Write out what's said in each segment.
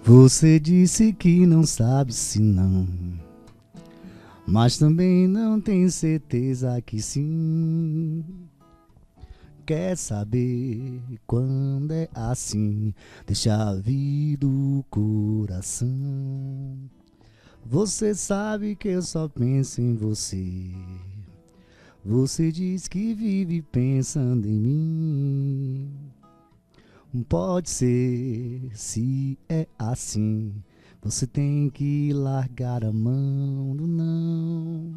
Você disse que não sabe se não, mas também não tem certeza que sim. Quer saber quando é assim? Deixa vir do coração. Você sabe que eu só penso em você. Você diz que vive pensando em mim. Pode ser, se é assim. Você tem que largar a mão do não.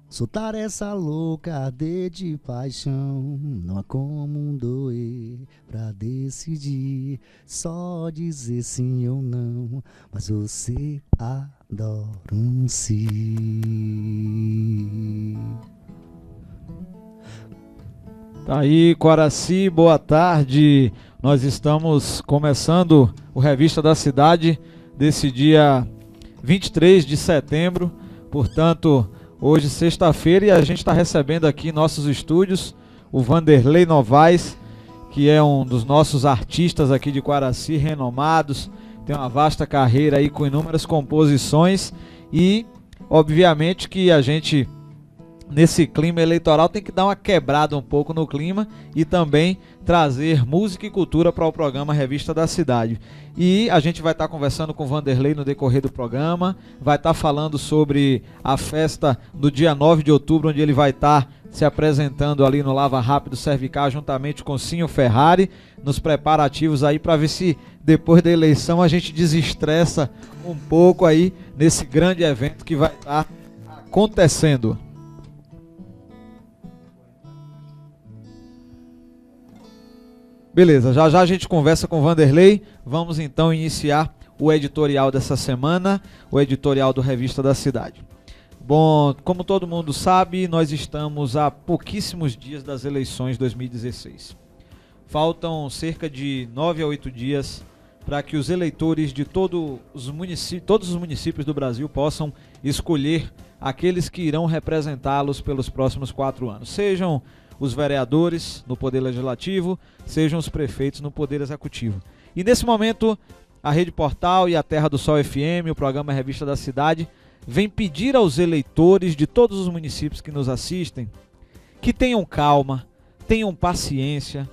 Soltar essa louca arder de paixão. Não há como doer pra decidir. Só dizer sim ou não. Mas você adora um sim. Tá aí, Quaraci, boa tarde. Nós estamos começando o Revista da Cidade desse dia 23 de setembro, portanto, hoje sexta-feira, e a gente está recebendo aqui em nossos estúdios o Vanderlei Novaes, que é um dos nossos artistas aqui de Quaraci, renomados, tem uma vasta carreira aí com inúmeras composições e, obviamente, que a gente, nesse clima eleitoral, tem que dar uma quebrada um pouco no clima e também trazer música e cultura para o programa Revista da Cidade. E a gente vai estar conversando com o Vanderlei no decorrer do programa, vai estar falando sobre a festa do dia 9 de outubro, onde ele vai estar se apresentando ali no Lava Rápido Cervical, juntamente com Cinho Ferrari, nos preparativos aí para ver se depois da eleição a gente desestressa um pouco aí nesse grande evento que vai estar acontecendo. Beleza, já já a gente conversa com o Vanderlei. Vamos então iniciar o editorial dessa semana, o editorial do Revista da Cidade. Bom, como todo mundo sabe, nós estamos a pouquíssimos dias das eleições 2016. Faltam cerca de 9 a 8 dias para que os eleitores de todos os municípios do Brasil possam escolher aqueles que irão representá-los pelos próximos 4 anos. Sejam os vereadores no Poder Legislativo, sejam os prefeitos no Poder Executivo. E nesse momento, a Rede Portal e a Terra do Sol FM, o programa Revista da Cidade, vem pedir aos eleitores de todos os municípios que nos assistem que tenham calma, tenham paciência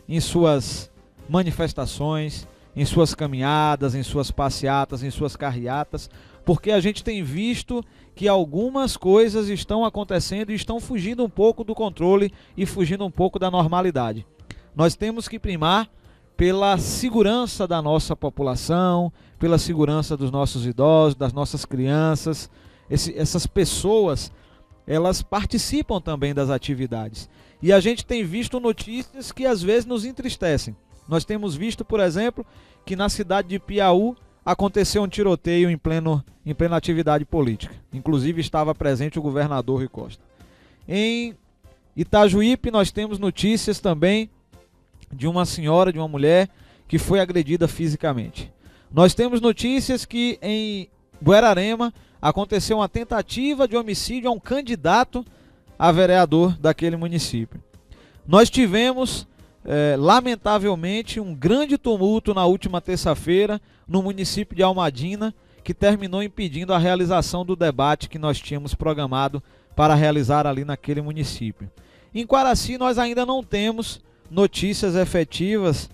em suas manifestações, em suas caminhadas, em suas passeatas, em suas carreatas, porque a gente tem visto que algumas coisas estão acontecendo e estão fugindo um pouco do controle e fugindo um pouco da normalidade. Nós temos que primar pela segurança da nossa população, pela segurança dos nossos idosos, das nossas crianças. Essas pessoas, elas participam também das atividades. E a gente tem visto notícias que às vezes nos entristecem. Nós temos visto, por exemplo, que na cidade de Piauí aconteceu um tiroteio em plena atividade política. Inclusive estava presente o governador Rui Costa. Em Itajuípe nós temos notícias também de uma senhora, de uma mulher que foi agredida fisicamente. Nós temos notícias que em Buerarema aconteceu uma tentativa de homicídio a um candidato a vereador daquele município. Nós tivemos lamentavelmente um grande tumulto na última terça-feira no município de Almadina, que terminou impedindo a realização do debate que nós tínhamos programado para realizar ali naquele município. Em Quaraci nós ainda não temos notícias efetivas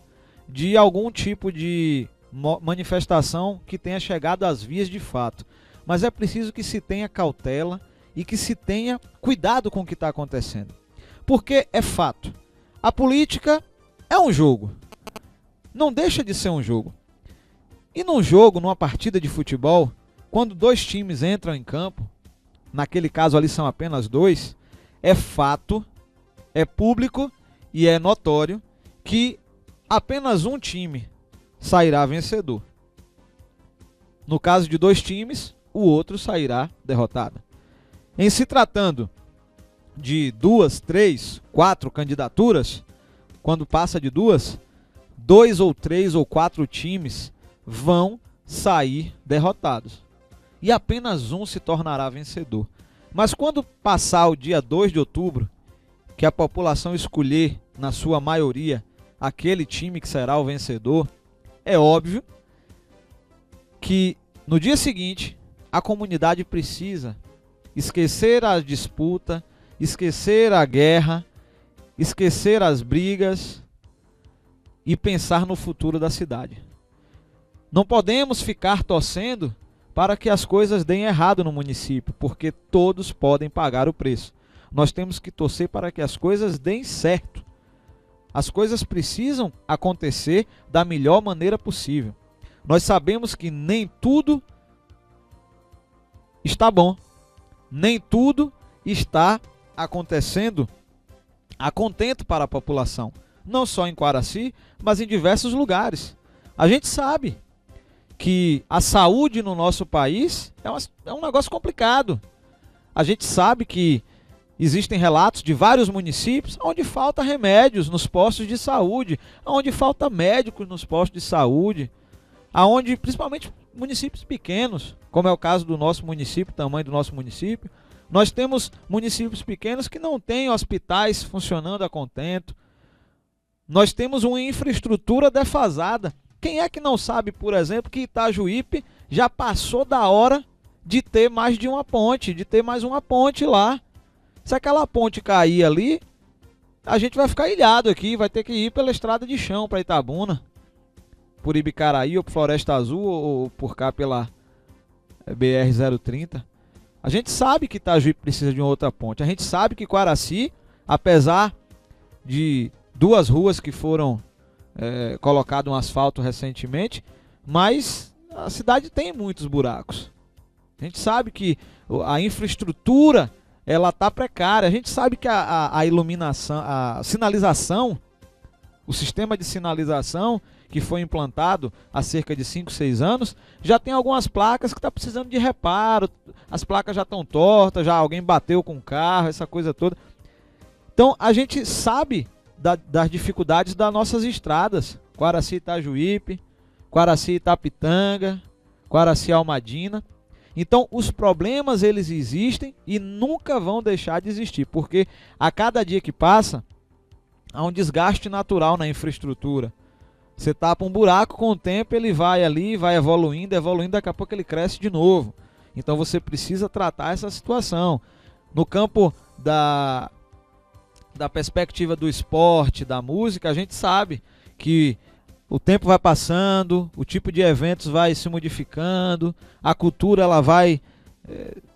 de algum tipo de manifestação que tenha chegado às vias de fato, mas é preciso que se tenha cautela e que se tenha cuidado com o que está acontecendo, porque é fato. A política é um jogo, não deixa de ser um jogo. E num jogo, numa partida de futebol, quando dois times entram em campo, naquele caso ali são apenas dois, é fato, é público e é notório que apenas um time sairá vencedor. No caso de dois times, o outro sairá derrotado. Em se tratando de 2, 3, 4 candidaturas, quando passa de 2, 2 ou 3 ou 4 times vão sair derrotados. E apenas um se tornará vencedor. Mas quando passar o dia 2 de outubro, que a população escolher, na sua maioria, aquele time que será o vencedor, é óbvio que no dia seguinte a comunidade precisa esquecer a disputa, esquecer a guerra, esquecer as brigas e pensar no futuro da cidade. Não podemos ficar torcendo para que as coisas deem errado no município, porque todos podem pagar o preço. Nós temos que torcer para que as coisas deem certo. As coisas precisam acontecer da melhor maneira possível. Nós sabemos que nem tudo está bom, nem tudo está acontecendo a contento para a população, não só em Quaraci, mas em diversos lugares. A gente sabe que a saúde no nosso país é um negócio complicado. A gente sabe que existem relatos de vários municípios onde falta remédios nos postos de saúde, onde falta médicos nos postos de saúde, aonde principalmente municípios pequenos, como é o caso do nosso município, tamanho do nosso município, nós temos municípios pequenos que não têm hospitais funcionando a contento. Nós temos uma infraestrutura defasada. Quem é que não sabe, por exemplo, que Itajuípe já passou da hora de ter mais de uma ponte, de ter mais uma ponte lá? Se aquela ponte cair ali, a gente vai ficar ilhado aqui, vai ter que ir pela estrada de chão para Itabuna, por Ibicaraí ou por Floresta Azul ou por cá pela BR-030. A gente sabe que Itajuípe precisa de uma outra ponte. A gente sabe que Quaraci, apesar de duas ruas que foram colocadas um asfalto recentemente, mas a cidade tem muitos buracos. A gente sabe que a infraestrutura ela está precária. A gente sabe que a iluminação, a sinalização, o sistema de sinalização que foi implantado há cerca de 5, 6 anos, já tem algumas placas que estão precisando de reparo, as placas já estão tortas, já alguém bateu com o carro, essa coisa toda. Então a gente sabe das dificuldades das nossas estradas, Quaraci Itajuípe, Quaraci Itapitanga, Quaraci Almadina. Então os problemas eles existem e nunca vão deixar de existir, porque a cada dia que passa há um desgaste natural na infraestrutura. Você tapa um buraco, com o tempo ele vai ali, vai evoluindo, daqui a pouco ele cresce de novo. Então você precisa tratar essa situação. No campo da perspectiva do esporte, da música, a gente sabe que o tempo vai passando, o tipo de eventos vai se modificando, a cultura ela vai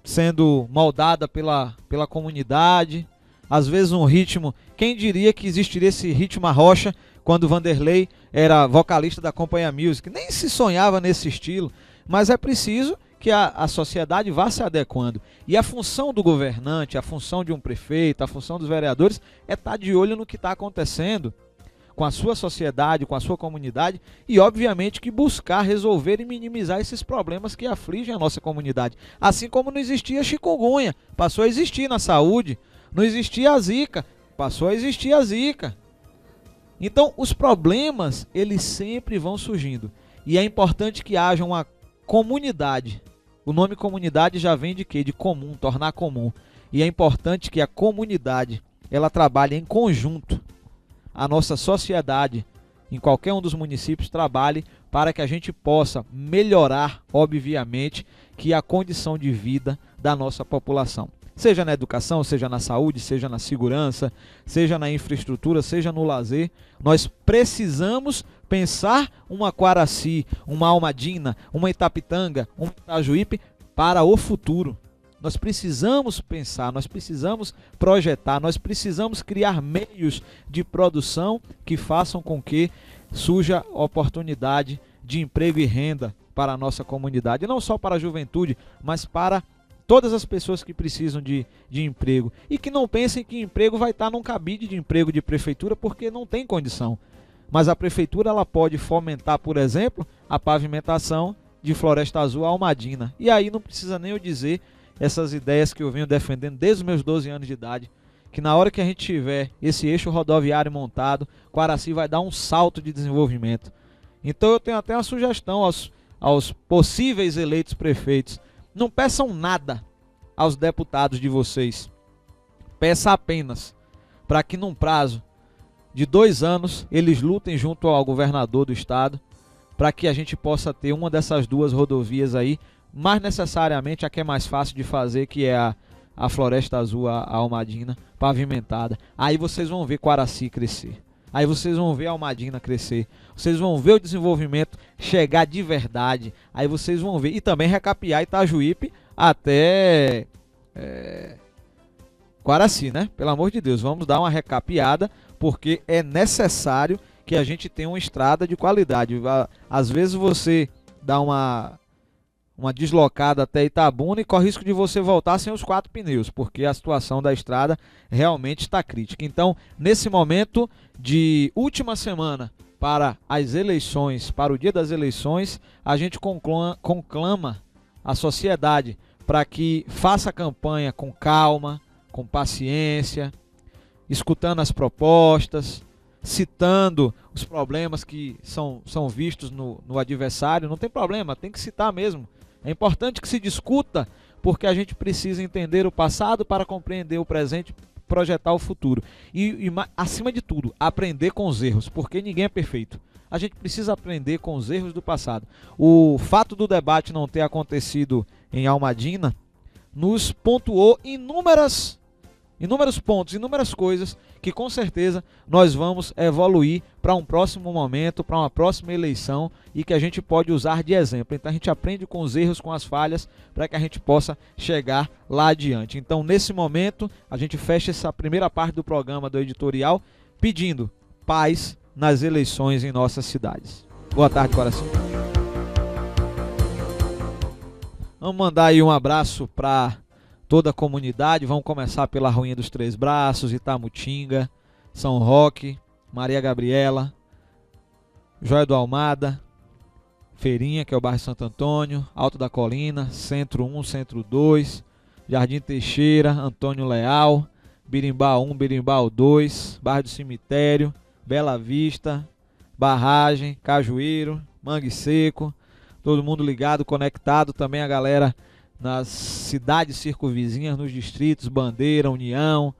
sendo moldada pela comunidade. Às vezes um ritmo, quem diria que existiria esse ritmo arrocha quando Vanderlei era vocalista da Companhia Music? Nem se sonhava nesse estilo, mas é preciso que a sociedade vá se adequando. E a função do governante, a função de um prefeito, a função dos vereadores é estar de olho no que está acontecendo com a sua sociedade, com a sua comunidade e, obviamente, que buscar resolver e minimizar esses problemas que afligem a nossa comunidade. Assim como não existia chikungunya, passou a existir na saúde. Não existia a zika, passou a existir a zika. Então, os problemas, eles sempre vão surgindo. E é importante que haja uma comunidade. O nome comunidade já vem de quê? De comum, tornar comum. E é importante que a comunidade, ela trabalhe em conjunto. A nossa sociedade, em qualquer um dos municípios, trabalhe para que a gente possa melhorar, obviamente, que a condição de vida da nossa população. Seja na educação, seja na saúde, seja na segurança, seja na infraestrutura, seja no lazer, nós precisamos pensar uma Quaraci, uma Almadina, uma Itapitanga, um Itajuípe para o futuro. Nós precisamos pensar, nós precisamos projetar, nós precisamos criar meios de produção que façam com que surja oportunidade de emprego e renda para a nossa comunidade, não só para a juventude, mas para todas as pessoas que precisam de emprego. E que não pensem que emprego vai estar num cabide de emprego de prefeitura, porque não tem condição. Mas a prefeitura ela pode fomentar, por exemplo, a pavimentação de Floresta Azul a Almadina. E aí não precisa nem eu dizer essas ideias que eu venho defendendo desde os meus 12 anos de idade, que na hora que a gente tiver esse eixo rodoviário montado, Quaraci vai dar um salto de desenvolvimento. Então eu tenho até uma sugestão aos possíveis eleitos prefeitos: não peçam nada aos deputados de vocês. Peça apenas para que num prazo de 2 anos eles lutem junto ao governador do estado para que a gente possa ter uma dessas duas rodovias aí, mais necessariamente a que é mais fácil de fazer, que é a Floresta Azul, a Almadina, pavimentada. Aí vocês vão ver Quaraci crescer. Aí vocês vão ver a Almadina crescer. Vocês vão ver o desenvolvimento chegar de verdade. Aí vocês vão ver. E também recapear Itajuípe até Quaraci, né? Pelo amor de Deus, vamos dar uma recapeada, porque é necessário que a gente tenha uma estrada de qualidade. Às vezes você dá uma deslocada até Itabuna e corre risco de você voltar sem os 4 pneus, porque a situação da estrada realmente está crítica. Então, nesse momento de última semana para as eleições, para o dia das eleições, a gente conclama a sociedade para que faça a campanha com calma, com paciência, escutando as propostas, citando os problemas que são vistos no adversário. Não tem problema, tem que citar mesmo. É importante que se discuta, porque a gente precisa entender o passado para compreender o presente, projetar o futuro. E acima de tudo, aprender com os erros, porque ninguém é perfeito. A gente precisa aprender com os erros do passado. O fato do debate não ter acontecido em Almadina nos pontuou inúmeros pontos, inúmeras coisas que com certeza nós vamos evoluir para um próximo momento, para uma próxima eleição, e que a gente pode usar de exemplo. Então a gente aprende com os erros, com as falhas, para que a gente possa chegar lá adiante. Então nesse momento a gente fecha essa primeira parte do programa do editorial pedindo paz nas eleições em nossas cidades. Boa tarde, coração. Vamos mandar aí um abraço para toda a comunidade. Vamos começar pela Ruinha dos Três Braços, Itamutinga, São Roque, Maria Gabriela, Joia do Almada, Feirinha, que é o bairro Santo Antônio, Alto da Colina, Centro 1, Centro 2, Jardim Teixeira, Antônio Leal, Birimbau 1, Birimbau 2, Bairro do Cemitério, Bela Vista, Barragem, Cajueiro, Mangue Seco, todo mundo ligado, conectado. Também a galera nas cidades circunvizinhas, nos distritos Bandeira, União,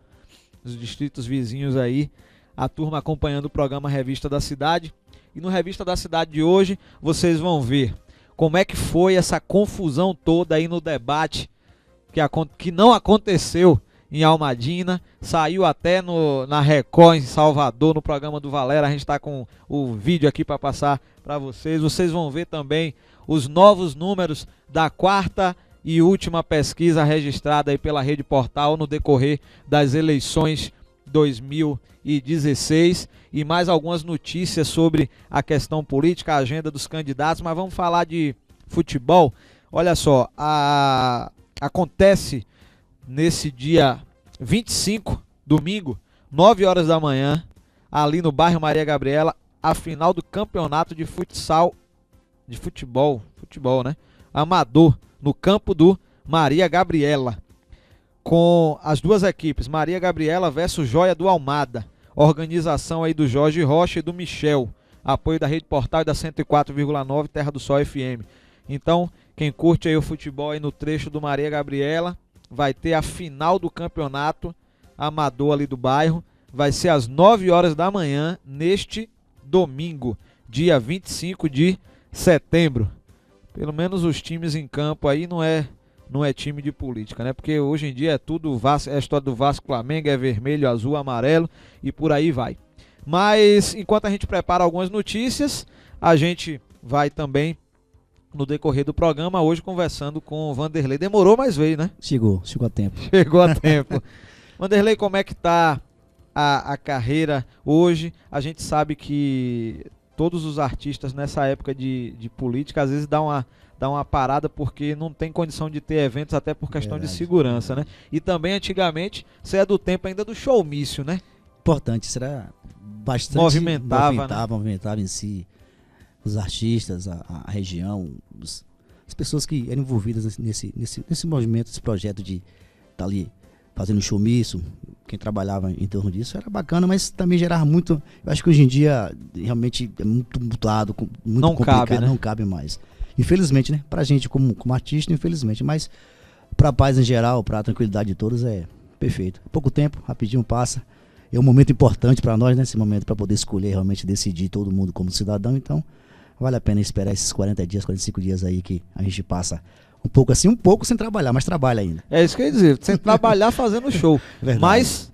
nos distritos vizinhos aí, a turma acompanhando o programa Revista da Cidade. E no Revista da Cidade de hoje vocês vão ver como é que foi essa confusão toda aí no debate que não aconteceu em Almadina, saiu até na Record em Salvador, no programa do Valera. A gente está com o vídeo aqui para passar para vocês. Vocês vão ver também os novos números da quarta e última pesquisa registrada aí pela Rede Portal no decorrer das eleições 2016, e mais algumas notícias sobre a questão política, a agenda dos candidatos. Mas vamos falar de futebol. Olha só, acontece nesse dia 25, domingo, 9 horas da manhã, ali no bairro Maria Gabriela, a final do campeonato de futsal, de futebol, né? Amador, no campo do Maria Gabriela, com as duas equipes, Maria Gabriela versus Joia do Almada, organização aí do Jorge Rocha e do Michel, apoio da Rede Portal e da 104,9 Terra do Sol FM. Então, quem curte aí o futebol aí no trecho do Maria Gabriela, vai ter a final do campeonato amador ali do bairro, vai ser às 9 horas da manhã, neste domingo, dia 25 de setembro. Pelo menos os times em campo aí não é time de política, né? Porque hoje em dia é tudo é a história do Vasco, Flamengo, é vermelho, azul, amarelo e por aí vai. Mas enquanto a gente prepara algumas notícias, a gente vai também no decorrer do programa hoje conversando com o Vanderlei. Demorou, mas veio, né? Chegou a tempo. Chegou a tempo. Vanderlei, como é que tá a carreira hoje? A gente sabe que todos os artistas nessa época de política às vezes dá uma parada porque não tem condição de ter eventos, até por questão de segurança, né? E também antigamente, você é do tempo ainda do showmício, né? Importante, será bastante movimentava em si os artistas, a região, as pessoas que eram envolvidas nesse movimento, nesse projeto de estar ali fazendo showmício. Quem trabalhava em torno disso era bacana, mas também gerava muito. Eu acho que hoje em dia realmente é muito mudado, muito não complicado, cabe, né? Não cabe mais. Infelizmente, né? Pra gente como artista, infelizmente, mas pra paz em geral, pra tranquilidade de todos, é perfeito. Pouco tempo, rapidinho passa. É um momento importante pra nós, né? Esse momento pra poder escolher, realmente decidir todo mundo como cidadão. Então, vale a pena esperar esses 40 dias, 45 dias aí que a gente passa um pouco assim, um pouco sem trabalhar, mas trabalha ainda. É isso que eu ia dizer, sem trabalhar fazendo show. Verdade. Mas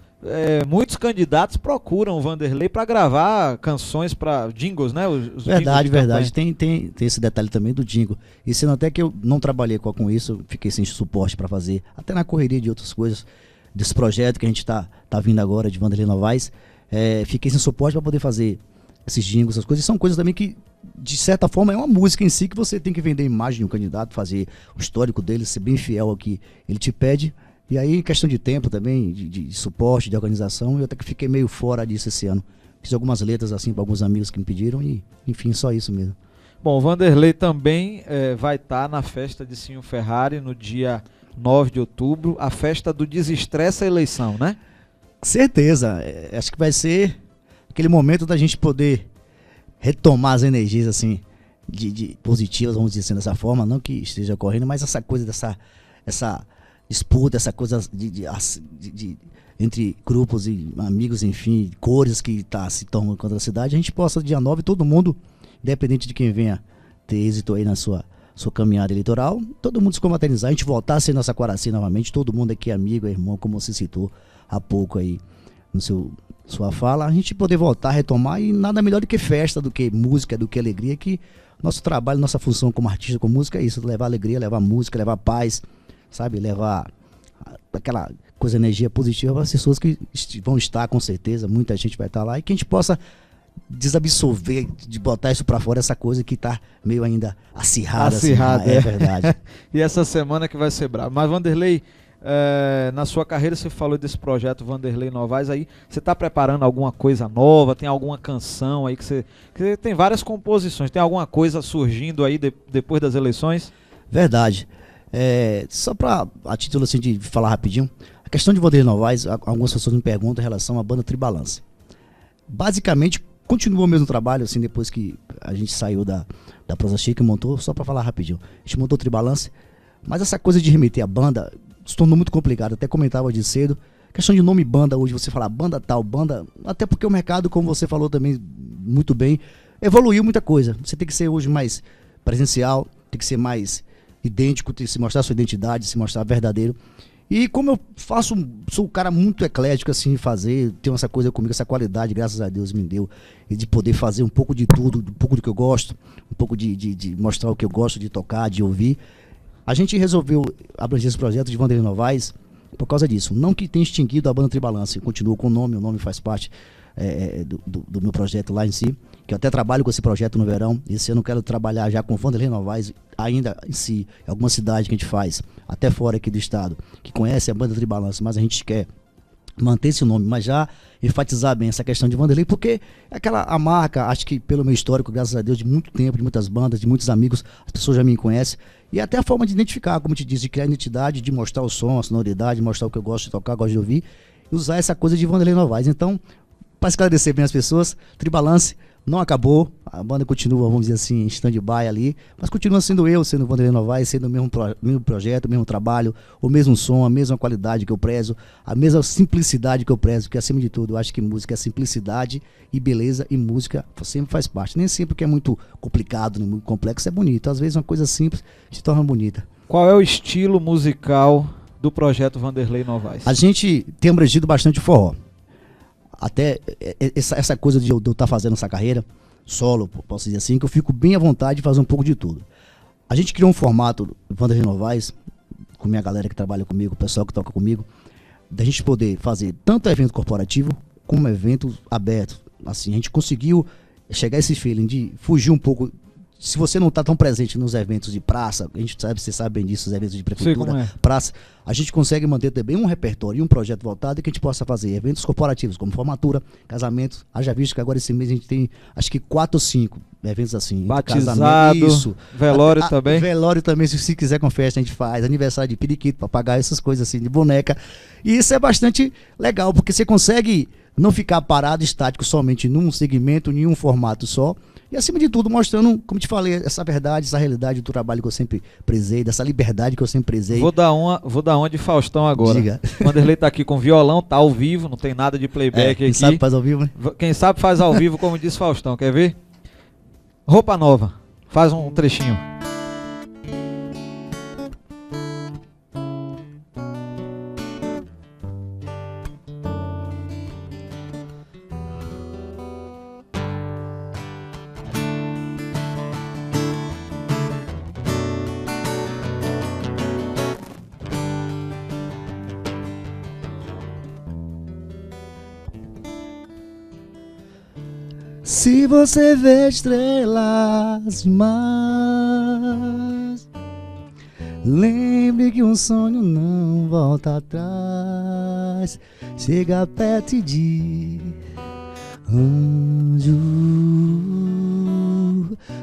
muitos candidatos procuram o Vanderlei para gravar canções para jingles, né? Os verdade. Tem esse detalhe também do jingle. E sendo até que eu não trabalhei com isso, fiquei sem suporte para fazer, até na correria de outras coisas, desse projeto que a gente tá vindo agora de Vanderlei Novaes, fiquei sem suporte para poder fazer esses jingles, essas coisas. E são coisas também que, de certa forma, é uma música em si que você tem que vender a imagem de um candidato, fazer o histórico dele, ser bem fiel ao que ele te pede. E aí, questão de tempo também, de suporte, de organização, eu até que fiquei meio fora disso esse ano. Fiz algumas letras assim para alguns amigos que me pediram e, enfim, só isso mesmo. Bom, o Vanderlei também vai estar na festa de Cinho Ferrari no dia 9 de outubro, a festa do Desestressa a Eleição, né? Certeza, acho que vai ser aquele momento da gente poder retomar as energias assim, de positivas, vamos dizer assim, dessa forma, não que esteja ocorrendo, mas essa coisa essa disputa, essa coisa entre grupos e amigos, enfim, cores que se tornam contra a cidade, a gente possa, dia 9, todo mundo, independente de quem venha ter êxito aí na sua caminhada eleitoral, todo mundo se confraternizar, a gente voltar a ser nossa Quaraci novamente, todo mundo aqui amigo, irmão, como você citou há pouco aí no sua fala, a gente poder voltar, retomar, e nada melhor do que festa, do que música, do que alegria, que nosso trabalho, nossa função como artista, como música é isso, levar alegria, levar música, levar paz, sabe, levar aquela coisa, energia positiva para as pessoas que vão estar, com certeza, muita gente vai estar lá, e que a gente possa desabsorver, de botar isso para fora, essa coisa que tá meio ainda acirrada. Assim, é verdade. E essa semana que vai ser brava. Mas, Vanderlei, na sua carreira você falou desse projeto Vanderlei Novaes, aí você está preparando alguma coisa nova, tem alguma canção aí que você tem várias composições, tem alguma coisa surgindo aí depois das eleições? Verdade. Só para, a título assim de falar rapidinho, a questão de Vanderlei Novaes, algumas pessoas me perguntam em relação à banda Tribalance. Basicamente, continua o mesmo trabalho, assim, depois que a gente saiu da Prosa Chica e montou, só para falar rapidinho, a gente montou o Tribalance, mas essa coisa de remeter a banda se tornou muito complicado, até comentava de cedo, questão de nome banda, hoje você falar banda tal, banda, até porque o mercado, como você falou também muito bem, evoluiu muita coisa, você tem que ser hoje mais presencial, tem que ser mais idêntico, tem que se mostrar sua identidade, se mostrar verdadeiro. E como eu sou um cara muito eclético assim de fazer, tenho essa coisa comigo, essa qualidade, graças a Deus me deu, e de poder fazer um pouco de tudo, um pouco do que eu gosto, um pouco de mostrar o que eu gosto de tocar, de ouvir. A gente resolveu abranger esse projeto de Vanderlei Novaes por causa disso. Não que tenha extinguido a banda Tribalance, continua com o nome faz parte do meu projeto lá em si, que eu até trabalho com esse projeto no verão. Esse ano eu quero trabalhar já com Vanderlei Novaes, ainda em si, em alguma cidade que a gente faz, até fora aqui do estado, que conhece a banda Tribalance, mas a gente quer manter esse nome, mas já enfatizar bem essa questão de Vanderlei, porque a marca, acho que pelo meu histórico, graças a Deus, de muito tempo, de muitas bandas, de muitos amigos, as pessoas já me conhecem, e até a forma de identificar, como eu te disse, de criar identidade, de mostrar o som, a sonoridade, mostrar o que eu gosto de tocar, gosto de ouvir, e usar essa coisa de Vanderlei Novaes. Então, para esclarecer bem as pessoas, Tribalance não acabou, a banda continua, vamos dizer assim, em stand-by ali, mas continua sendo eu, sendo Vanderlei Novaes, sendo o mesmo projeto, o mesmo trabalho, o mesmo som, a mesma qualidade que eu prezo, a mesma simplicidade que eu prezo, porque acima de tudo eu acho que música é simplicidade e beleza, e música sempre faz parte. Nem sempre que é muito complicado, muito complexo é bonito, às vezes uma coisa simples se torna bonita. Qual é o estilo musical do projeto Vanderlei Novaes? A gente tem abrangido bastante forró. Até essa coisa de eu estar fazendo essa carreira solo, posso dizer assim, que eu fico bem à vontade de fazer um pouco de tudo. A gente criou um formato, Vanderlei Novaes, com minha galera que trabalha comigo, o pessoal que toca comigo, da gente poder fazer tanto evento corporativo como evento aberto. Assim, a gente conseguiu chegar a esse feeling de fugir um pouco. Se você não está tão presente nos eventos de praça, a gente sabe, você sabe bem disso, os eventos de prefeitura, praça, a gente consegue manter também um repertório e um projeto voltado, e que a gente possa fazer eventos corporativos, como formatura, casamentos. Haja visto que agora esse mês a gente tem, acho que 4 ou 5 eventos assim. Batizado, isso, velório também. Velório também, se quiser com festa, a gente faz. Aniversário de periquito, papagaio, essas coisas assim, de boneca. E isso é bastante legal, porque você consegue não ficar parado, estático, somente num segmento, em um formato só. E acima de tudo, mostrando, como te falei, essa verdade, essa realidade do trabalho que eu sempre prezei, dessa liberdade que eu sempre prezei. Vou dar uma de Faustão agora. Diga. Vanderlei tá aqui com violão, tá ao vivo, não tem nada de playback aqui. Quem sabe faz ao vivo, né? Quem sabe faz ao vivo, como disse Faustão, quer ver? Roupa Nova. Faz um trechinho. Se você vê estrelas demais, lembre que um sonho não volta atrás. Chega perto e diz: anjo,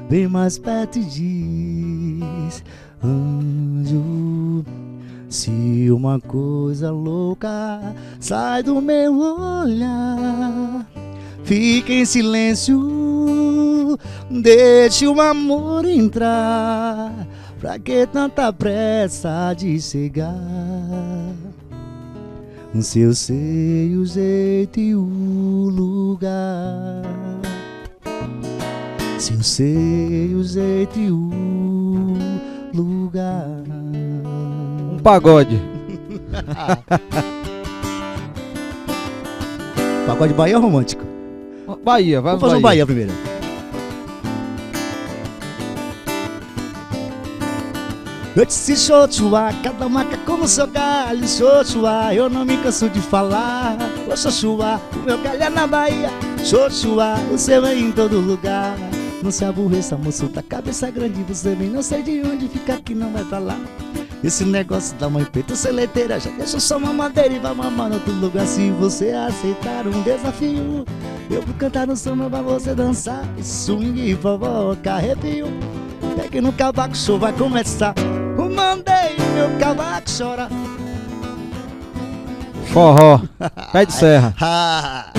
vem mais perto e diz: anjo. Se uma coisa louca sai do meu olhar, fique em silêncio, deixe o amor entrar. Pra que tanta pressa de chegar? Se eu sei o jeito e o lugar, se eu sei o jeito e o lugar. Um pagode. Pagode Bahia ou romântico? Bahia, vai. Vamos fazer um Bahia primeiro. Eu disse Xoxua, cada macaco no seu galho. Xoxua, eu não me canso de falar. Ô Xoxua, o meu galho é na Bahia. Xoxua, o seu é em todo lugar. Não se aborreça, moço, da cabeça grande. Você vem, não sei de onde, fica aqui, não vai pra lá. Esse negócio da mãe peito seleiteira, já deixa só uma madeira e vai mamar no outro lugar. Se você aceitar um desafio, eu vou cantar no samba pra você dançar. E swing provoca arrepio. Pegue no cavaco, show vai começar. Mandei meu cavaco chorar. Forró, pé de serra.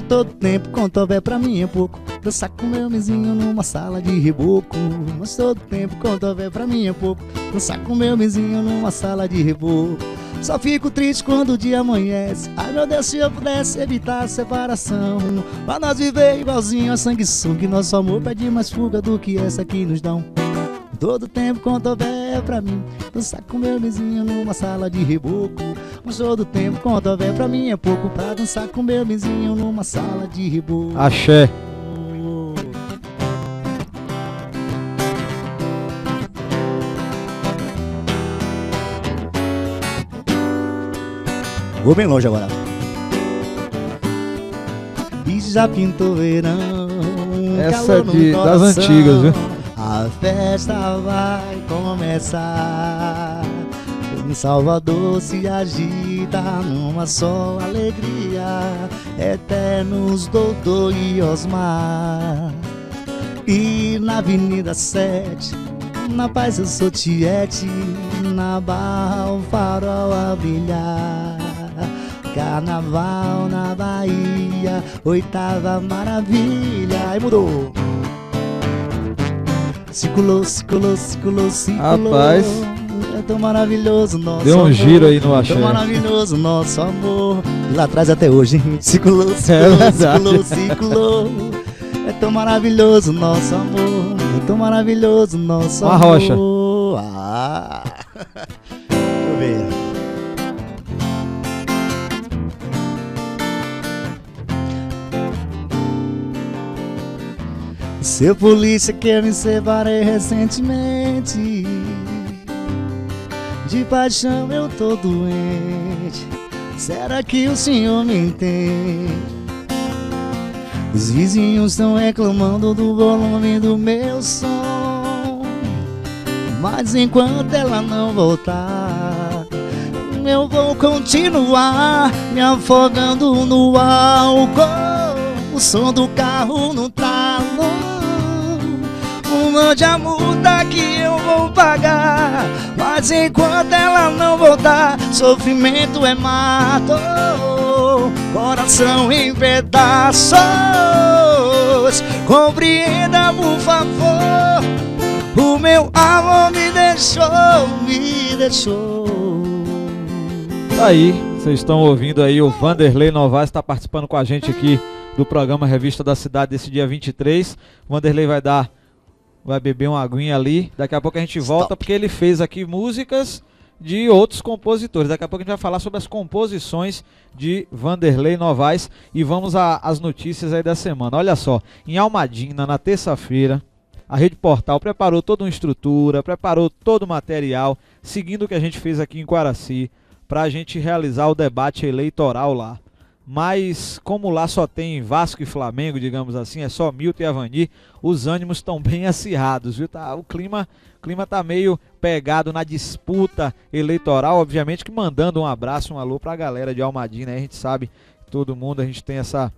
Todo tempo quanto houver pra mim é pouco. Dançar com meu vizinho numa sala de reboco. Mas todo tempo quanto houver pra mim é pouco. Dançar com meu vizinho numa sala de reboco. Só fico triste quando o dia amanhece. Ai meu Deus, se eu pudesse evitar a separação, pra nós viver igualzinho a sanguessuga. Nosso amor pede mais fuga do que essa que nos dão. Todo tempo quanto houver pra mim, dançar com meu vizinho numa sala de reboco. Mas todo tempo quanto houver pra mim é pouco, pra dançar com meu vizinho numa sala de reboco. Axé. Vou bem longe agora. E já pintou verão. Essa é das antigas, viu? A festa vai começar. Em Salvador se agita numa só alegria. Eternos Dodô e Osmar. E na Avenida 7, na Paz eu sou Tiete. Na Barra o farol a brilhar. Carnaval na Bahia, oitava maravilha. Aí mudou. Circulou, circulou, circulou, circulou. Rapaz, é tão maravilhoso nosso deu um amor. giro aí no axé. Tão maravilhoso nosso amor. E lá atrás até hoje, hein? Circulou, circulou, circulou, circulou. É tão maravilhoso nosso amor. É tão maravilhoso nosso uma amor. rocha. Ah. Deixa eu ver. Seu polícia que eu me separei recentemente. De paixão eu tô doente. Será que o senhor me entende? Os vizinhos estão reclamando do volume do meu som. Mas enquanto ela não voltar, eu vou continuar me afogando no álcool. O som do carro no talo. Mande a multa que eu vou pagar. Mas enquanto ela não voltar, sofrimento é mato, coração em pedaços. Compreenda por favor, o meu amor me deixou, me deixou. Tá aí, Vocês estão ouvindo aí o Vanderlei Novaes, está participando com a gente aqui do programa Revista da Cidade desse dia 23. O Vanderlei vai beber uma aguinha ali. Daqui a pouco a gente volta, porque ele fez aqui músicas de outros compositores. Daqui a pouco a gente vai falar sobre as composições de Vanderlei Novaes e vamos às notícias aí da semana. Olha só, em Almadina, na terça-feira, a Rede Portal preparou toda uma estrutura, preparou todo o material, seguindo o que a gente fez aqui em Quaraci, para a gente realizar o debate eleitoral lá. Mas como lá só tem Vasco e Flamengo, digamos assim, é só Milton e Avani, os ânimos estão bem acirrados, viu? O clima tá meio pegado na disputa eleitoral, obviamente que mandando um abraço, um alô para a galera de Almadina, a gente sabe, todo mundo, a gente tem essa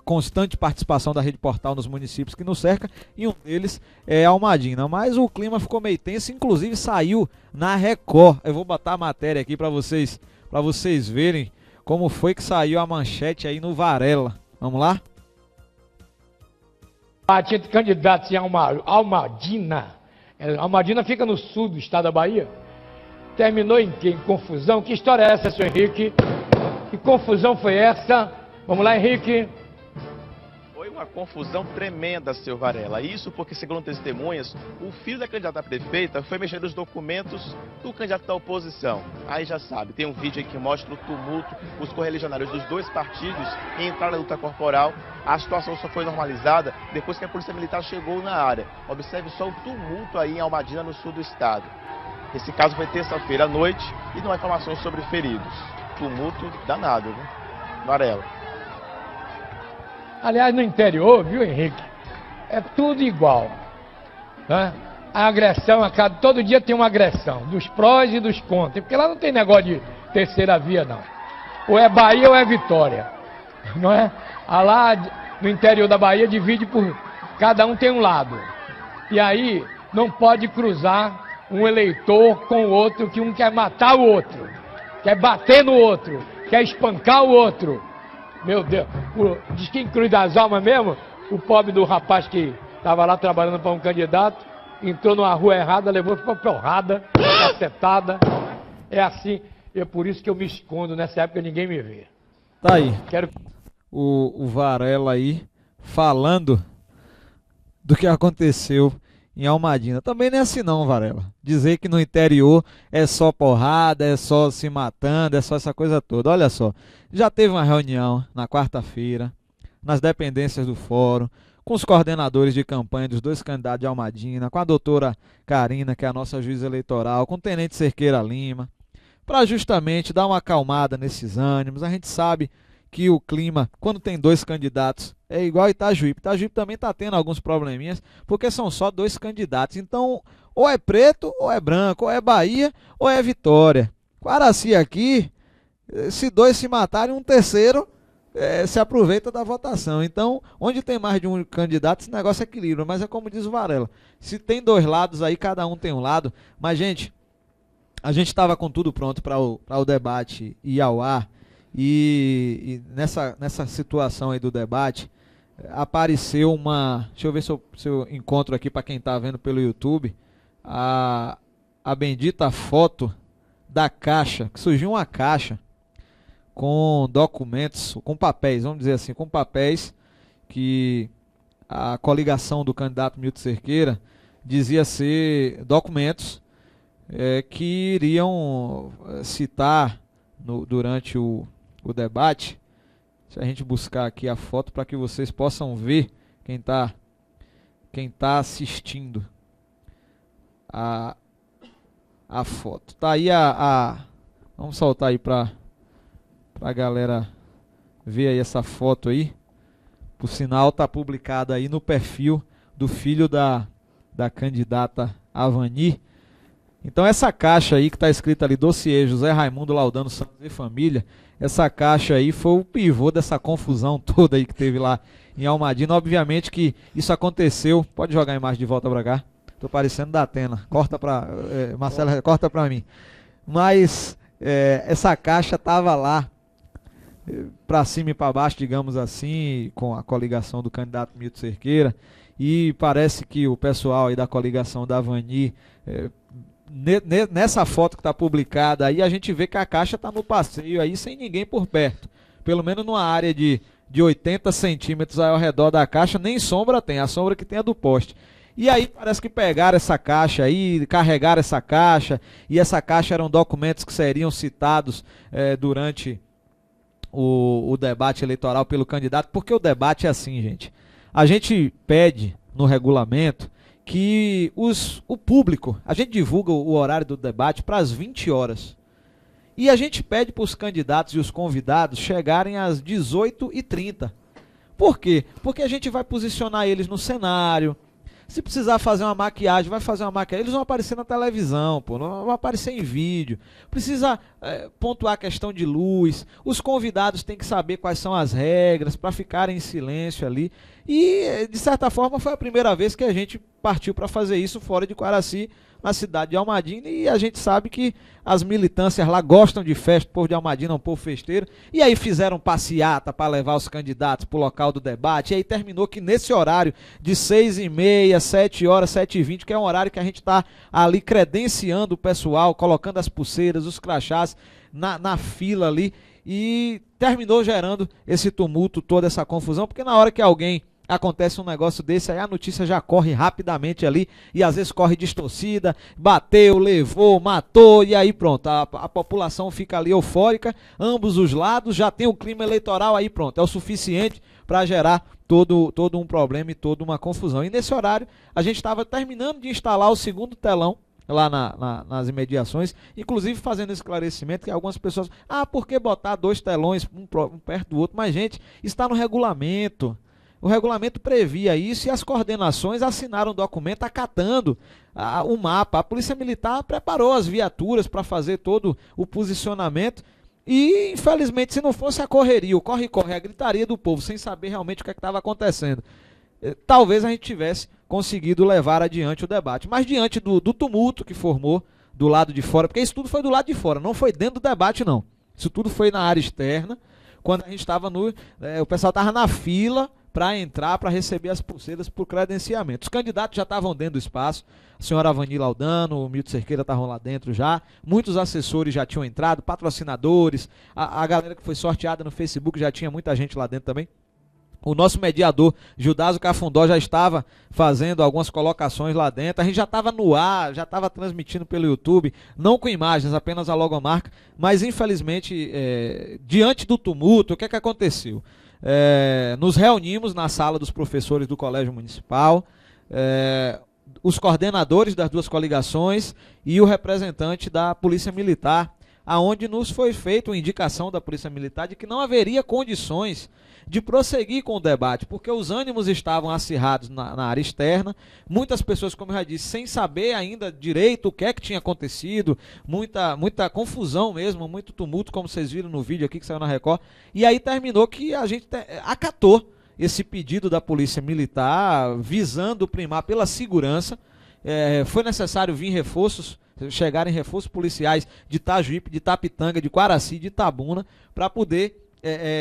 constante participação da Rede Portal nos municípios que nos cerca, e um deles é Almadina. Mas o clima ficou meio tenso, inclusive saiu na Record. Eu vou botar a matéria aqui para vocês verem como foi que saiu a manchete aí no Varela. Vamos lá? Tinha candidatos em Almadina. Almadina fica no sul do estado da Bahia. Terminou em quê? Em confusão? Que história é essa, senhor Henrique? Que confusão foi essa? Vamos lá, Henrique. Foi uma confusão tremenda, seu Varela. Isso porque, segundo testemunhas, o filho da candidata a prefeita foi mexer nos documentos do candidato da oposição. Aí já sabe, tem um vídeo aí que mostra o tumulto, os correligionários dos dois partidos entraram na luta corporal. A situação só foi normalizada depois que a polícia militar chegou na área. Observe só o tumulto aí em Almadina, no sul do estado. Esse caso foi terça-feira à noite e não há informações sobre feridos. Tumulto danado, viu? Varela. Aliás, no interior, viu, Henrique? É tudo igual. Né? A agressão, todo dia tem uma agressão, dos prós e dos contras. Porque lá não tem negócio de terceira via, não. Ou é Bahia ou é Vitória. Não é? Lá no interior da Bahia divide por... Cada um tem um lado. E aí não pode cruzar um eleitor com o outro, que um quer matar o outro, quer bater no outro, quer espancar o outro. Meu Deus, diz que em Cruz das Almas mesmo, o pobre do rapaz que estava lá trabalhando para um candidato, entrou numa rua errada, levou uma porrada, uma cacetada. É assim, é por isso que eu me escondo, nessa época ninguém me vê. Tá aí, o Varela aí, falando do que aconteceu em Almadina. Também não é assim não, Varela. Dizer que no interior é só porrada, é só se matando, é só essa coisa toda. Olha só, já teve uma reunião na quarta-feira, nas dependências do fórum, com os coordenadores de campanha dos dois candidatos de Almadina, com a doutora Karina, que é a nossa juíza eleitoral, com o tenente Cerqueira Lima, para justamente dar uma acalmada nesses ânimos. A gente sabe que o clima, quando tem dois candidatos, é igual Itajuípe. Itajuípe também está tendo alguns probleminhas, porque são só dois candidatos. Então, ou é preto, ou é branco, ou é Bahia, ou é Vitória. Quaraci aqui, se dois se matarem, um terceiro se aproveita da votação. Então, onde tem mais de um candidato, esse negócio é equilíbrio. Mas é como diz o Varela, se tem dois lados aí, cada um tem um lado. Mas, gente, a gente estava com tudo pronto para o debate ir ao ar. E nessa situação aí do debate, apareceu uma... Deixa eu ver se eu encontro aqui para quem está vendo pelo YouTube, a bendita foto da caixa, que surgiu uma caixa com documentos, com papéis, vamos dizer assim, com papéis que a coligação do candidato Milton Cerqueira dizia ser documentos que iriam citar durante o debate. Se a gente buscar aqui a foto para que vocês possam ver quem tá assistindo a foto. Tá aí vamos soltar aí para a galera ver aí essa foto aí. Por sinal, tá publicada aí no perfil do filho da candidata Avani. Então essa caixa aí que está escrita ali, dossiê José Raimundo Laudano Santos e Família, essa caixa aí foi o pivô dessa confusão toda aí que teve lá em Almadina. Obviamente que isso aconteceu, pode jogar a imagem de volta pra cá, tô parecendo da Atena, corta pra, Marcela, corta pra mim. Mas essa caixa tava lá, pra cima e pra baixo, digamos assim, com a coligação do candidato Milton Cerqueira, e parece que o pessoal aí da coligação da Avani nessa foto que está publicada aí, a gente vê que a caixa está no passeio aí sem ninguém por perto. Pelo menos numa área de 80 centímetros ao redor da caixa, nem sombra tem, a sombra que tem é do poste. E aí parece que pegaram essa caixa aí, carregaram essa caixa, e essa caixa eram documentos que seriam citados durante o debate eleitoral pelo candidato, porque o debate é assim, gente. A gente pede no regulamento que o público, a gente divulga o horário do debate para as 20 horas. E a gente pede para os candidatos e os convidados chegarem às 18h30. Por quê? Porque a gente vai posicionar eles no cenário. Se precisar fazer uma maquiagem, vai fazer uma maquiagem. Eles vão aparecer na televisão, pô, não vão aparecer em vídeo. Precisa pontuar a questão de luz. Os convidados têm que saber quais são as regras para ficarem em silêncio ali. E, de certa forma, foi a primeira vez que a gente partiu para fazer isso fora de Quaraci, na cidade de Almadina, e a gente sabe que as militâncias lá gostam de festa, o povo de Almadina é um povo festeiro, e aí fizeram passeata para levar os candidatos para o local do debate, e aí terminou que nesse horário de 6h30, 7 horas, 7h20, que é um horário que a gente está ali credenciando o pessoal, colocando as pulseiras, os crachás na fila ali, e terminou gerando esse tumulto, toda essa confusão, porque na hora que acontece um negócio desse, aí a notícia já corre rapidamente ali, e às vezes corre distorcida, bateu, levou, matou, e aí pronto, a população fica ali eufórica, ambos os lados, já tem o clima eleitoral, aí pronto, é o suficiente para gerar todo um problema e toda uma confusão. E nesse horário, a gente estava terminando de instalar o segundo telão, lá nas imediações, inclusive fazendo esclarecimento que algumas pessoas, por que botar 2 telões um perto do outro? Mas gente, está no regulamento. O regulamento previa isso e as coordenações assinaram um documento acatando o mapa. A Polícia Militar preparou as viaturas para fazer todo o posicionamento e, infelizmente, se não fosse a correria, o corre-corre, a gritaria do povo, sem saber realmente o que estava acontecendo, talvez a gente tivesse conseguido levar adiante o debate. Mas diante do tumulto que formou do lado de fora, porque isso tudo foi do lado de fora, não foi dentro do debate não. Isso tudo foi na área externa, quando a gente estava o pessoal estava na fila para entrar, para receber as pulseiras por credenciamento. Os candidatos já estavam dentro do espaço, a senhora Avanila Aldano, o Milton Cerqueira estavam lá dentro já, muitos assessores já tinham entrado, patrocinadores, a galera que foi sorteada no Facebook já tinha muita gente lá dentro também. O nosso mediador, Judaso Cafundó, já estava fazendo algumas colocações lá dentro. A gente já estava no ar, já estava transmitindo pelo YouTube, não com imagens, apenas a logomarca. Mas, infelizmente, diante do tumulto, o que aconteceu? Nos reunimos na sala dos professores do Colégio Municipal, os coordenadores das 2 coligações e o representante da Polícia Militar, aonde nos foi feita uma indicação da Polícia Militar de que não haveria condições de prosseguir com o debate, porque os ânimos estavam acirrados na área externa, muitas pessoas, como eu já disse, sem saber ainda direito o que é que tinha acontecido, muita confusão mesmo, muito tumulto, como vocês viram no vídeo aqui que saiu na Record, e aí terminou que a gente acatou esse pedido da Polícia Militar, visando primar pela segurança. Foi necessário vir chegarem reforços policiais de Itajuípe, de Itapitanga, de Quaraci, de Itabuna, para poder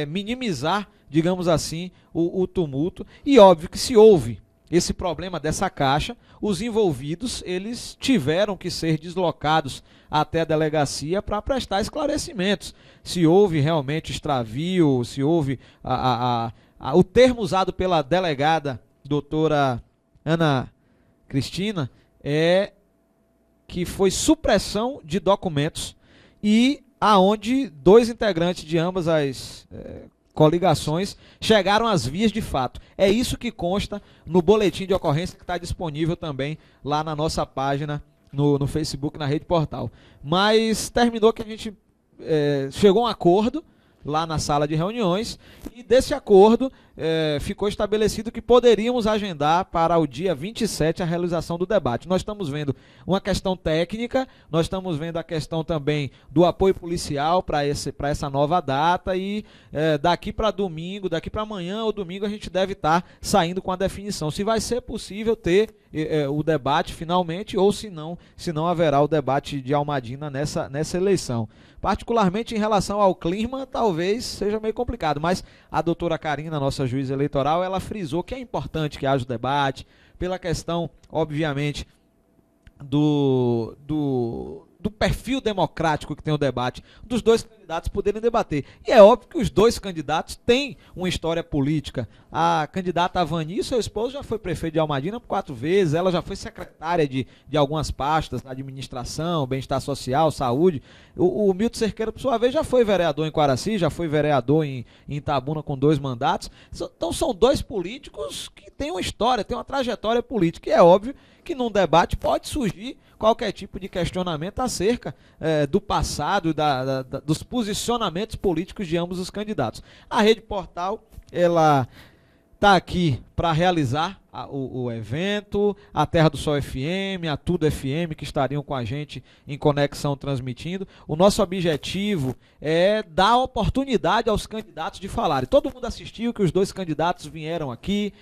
minimizar, digamos assim, o tumulto. E óbvio que se houve esse problema dessa caixa, os envolvidos, eles tiveram que ser deslocados até a delegacia para prestar esclarecimentos. Se houve realmente extravio, se houve o termo usado pela delegada doutora Ana Cristina que foi supressão de documentos, e aonde 2 integrantes de ambas as coligações chegaram às vias de fato. É isso que consta no boletim de ocorrência que está disponível também lá na nossa página no Facebook, na Rede Portal. Mas terminou que a gente chegou a um acordo lá na sala de reuniões, e desse acordo ficou estabelecido que poderíamos agendar para o dia 27 a realização do debate. Nós estamos vendo uma questão técnica, nós estamos vendo a questão também do apoio policial para essa nova data, e daqui para domingo, daqui para amanhã ou domingo, a gente deve estar saindo com a definição, se vai ser possível ter o debate finalmente, ou se não haverá o debate de Almadina nessa eleição. Particularmente em relação ao clima, talvez seja meio complicado, mas a doutora Karina, nossa juíza eleitoral, ela frisou que é importante que haja o debate, pela questão, obviamente, do perfil democrático que tem o debate, dos dois candidatos poderem debater. E é óbvio que os dois candidatos têm uma história política. A candidata Avani, seu esposo, já foi prefeito de Almadina por 4 vezes, ela já foi secretária de algumas pastas, administração, bem-estar social, saúde. O Milton Cerqueira, por sua vez, já foi vereador em Quaraci, já foi vereador em Itabuna com 2 mandatos. Então são dois políticos que têm uma história, têm uma trajetória política. E é óbvio que num debate pode surgir qualquer tipo de questionamento acerca do passado, dos posicionamentos políticos de ambos os candidatos. A Rede Portal, ela está aqui para realizar o evento, a Terra do Sol FM, a Tudo FM, que estariam com a gente em conexão transmitindo. O nosso objetivo é dar oportunidade aos candidatos de falarem. Todo mundo assistiu que os dois candidatos vieram aqui,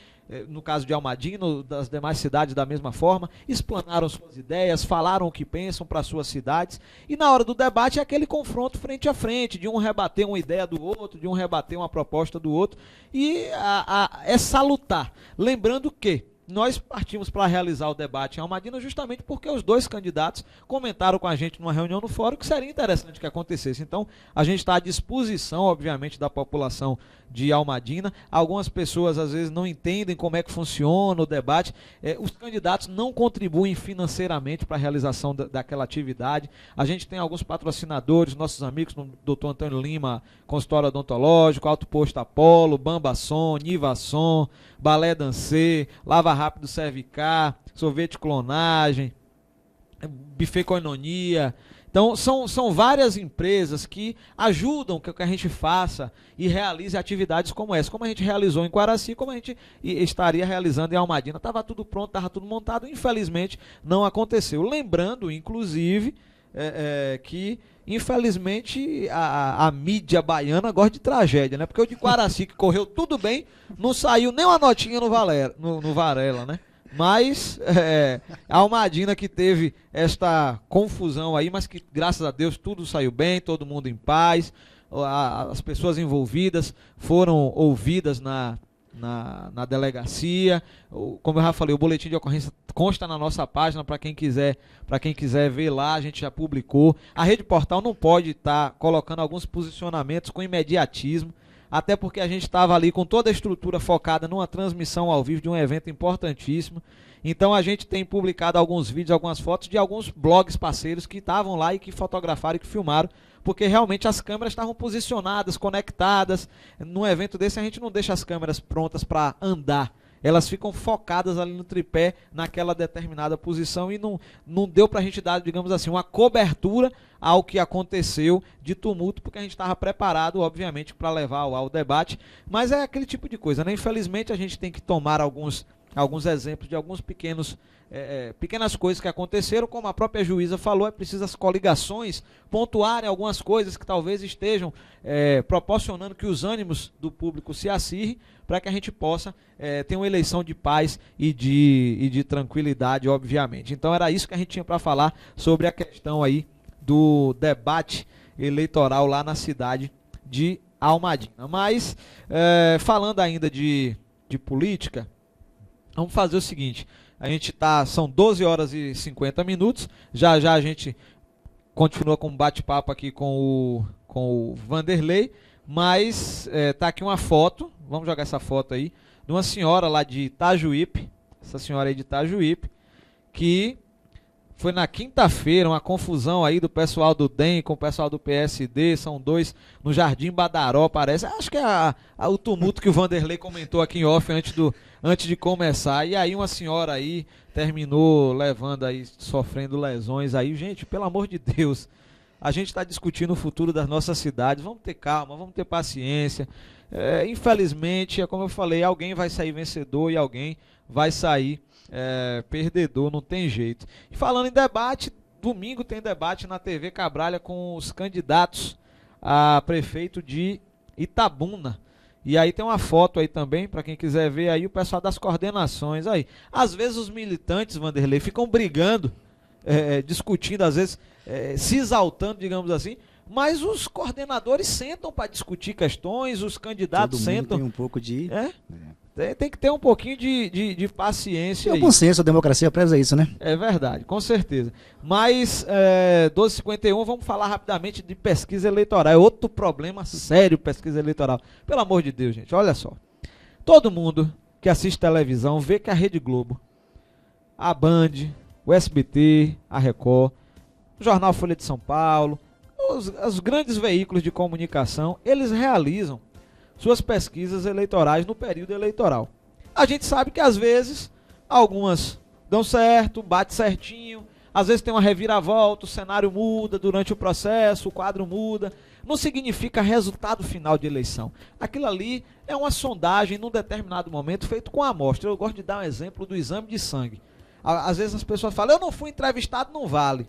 no caso de Almadina, das demais cidades da mesma forma, explanaram suas ideias, falaram o que pensam para suas cidades, e na hora do debate é aquele confronto frente a frente, de um rebater uma ideia do outro, de um rebater uma proposta do outro, e é salutar. Lembrando que nós partimos para realizar o debate em Almadina justamente porque os dois candidatos comentaram com a gente numa reunião no fórum que seria interessante que acontecesse. Então, a gente está à disposição, obviamente, da população de Almadina. Algumas pessoas, às vezes, não entendem como é que funciona o debate. Os candidatos não contribuem financeiramente para a realização daquela atividade. A gente tem alguns patrocinadores, nossos amigos, o Dr. Antônio Lima, consultório odontológico, Alto Posto Apolo, Bambasson, Nivasson, Balé Dancê, Lava Rápido Cervicar, Sorvete Clonagem, Buffet Coinonia. Então, são várias empresas que ajudam que a gente faça e realize atividades como essa. Como a gente realizou em Quaraci, como a gente estaria realizando em Almadina. Estava tudo pronto, estava tudo montado, infelizmente não aconteceu. Lembrando, inclusive, que infelizmente a mídia baiana gosta de tragédia, né? Porque o de Quaraci, que correu tudo bem, não saiu nem uma notinha no Varela, né? Mas a Almadina que teve esta confusão aí, mas que graças a Deus tudo saiu bem, todo mundo em paz, as pessoas envolvidas foram ouvidas na delegacia. Como eu já falei, o boletim de ocorrência consta na nossa página para quem quiser ver lá, a gente já publicou. A Rede Portal não pode estar colocando alguns posicionamentos com imediatismo, até porque a gente estava ali com toda a estrutura focada numa transmissão ao vivo de um evento importantíssimo. Então a gente tem publicado alguns vídeos, algumas fotos de alguns blogs parceiros que estavam lá e que fotografaram e que filmaram, porque realmente as câmeras estavam posicionadas, conectadas. Num evento desse a gente não deixa as câmeras prontas para andar. Elas ficam focadas ali no tripé, naquela determinada posição, e não deu para a gente dar, digamos assim, uma cobertura ao que aconteceu de tumulto, porque a gente estava preparado, obviamente, para levar ao debate. Mas é aquele tipo de coisa, né? Infelizmente a gente tem que tomar alguns exemplos de alguns pequenas coisas que aconteceram. Como a própria juíza falou, é preciso as coligações pontuarem algumas coisas que talvez estejam proporcionando que os ânimos do público se acirrem, para que a gente possa ter uma eleição de paz e de tranquilidade, obviamente. Então era isso que a gente tinha para falar sobre a questão aí do debate eleitoral lá na cidade de Almadina. Mas, falando ainda de política, vamos fazer o seguinte: são 12 horas e 50 minutos, já a gente continua com um bate-papo aqui com o Vanderlei, mas tá aqui uma foto, vamos jogar essa foto aí, de uma senhora lá de Itajuípe, essa senhora aí de Itajuípe, que foi na quinta-feira uma confusão aí do pessoal do DEM com o pessoal do PSD, são dois no Jardim Badaró, parece. Acho que é o tumulto que o Vanderlei comentou aqui em off antes de começar. E aí uma senhora aí terminou levando aí, sofrendo lesões aí. Gente, pelo amor de Deus, a gente está discutindo o futuro das nossas cidades. Vamos ter calma, vamos ter paciência. Infelizmente, como eu falei, alguém vai sair vencedor e alguém vai sair perdedor, não tem jeito. E falando em debate, domingo tem debate na TV Cabralha com os candidatos a prefeito de Itabuna. E aí tem uma foto aí também, para quem quiser ver aí, o pessoal das coordenações aí. Às vezes os militantes, Vanderlei, ficam brigando, discutindo, às vezes se exaltando, digamos assim, mas os coordenadores sentam para discutir questões, os candidatos sentam. Tem um pouco de... Tem que ter um pouquinho de paciência. É o bom senso, a democracia preza isso, né? É verdade, com certeza. Mas, 12h51, vamos falar rapidamente de pesquisa eleitoral. É outro problema sério, pesquisa eleitoral. Pelo amor de Deus, gente, olha só. Todo mundo que assiste televisão vê que a Rede Globo, a Band, o SBT, a Record, o Jornal Folha de São Paulo, os grandes veículos de comunicação, eles realizam suas pesquisas eleitorais no período eleitoral. A gente sabe que às vezes algumas dão certo, bate certinho, às vezes tem uma reviravolta, o cenário muda durante o processo, o quadro muda. Não significa resultado final de eleição. Aquilo ali é uma sondagem num determinado momento feito com amostra. Eu gosto de dar um exemplo do exame de sangue. Às vezes as pessoas falam, eu não fui entrevistado, não vale.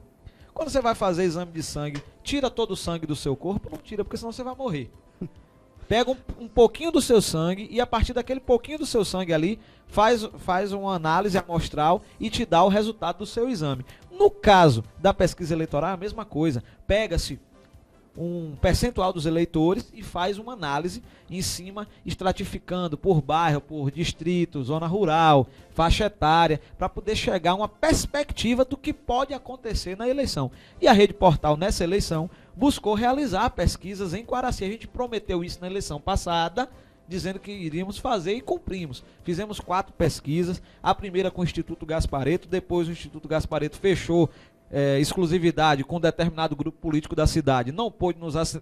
Quando você vai fazer exame de sangue, tira todo o sangue do seu corpo? Não tira, porque senão você vai morrer. Pega um pouquinho do seu sangue e a partir daquele pouquinho do seu sangue ali, faz uma análise amostral e te dá o resultado do seu exame. No caso da pesquisa eleitoral é a mesma coisa. Pega-se um percentual dos eleitores e faz uma análise em cima, estratificando por bairro, por distrito, zona rural, faixa etária, para poder chegar a uma perspectiva do que pode acontecer na eleição. E a Rede Portal, nessa eleição, buscou realizar pesquisas em Quaraci. A gente prometeu isso na eleição passada, dizendo que iríamos fazer e cumprimos. Fizemos 4 pesquisas, a primeira com o Instituto Gasparetto, depois o Instituto Gasparetto fechou exclusividade com um determinado grupo político da cidade, não pôde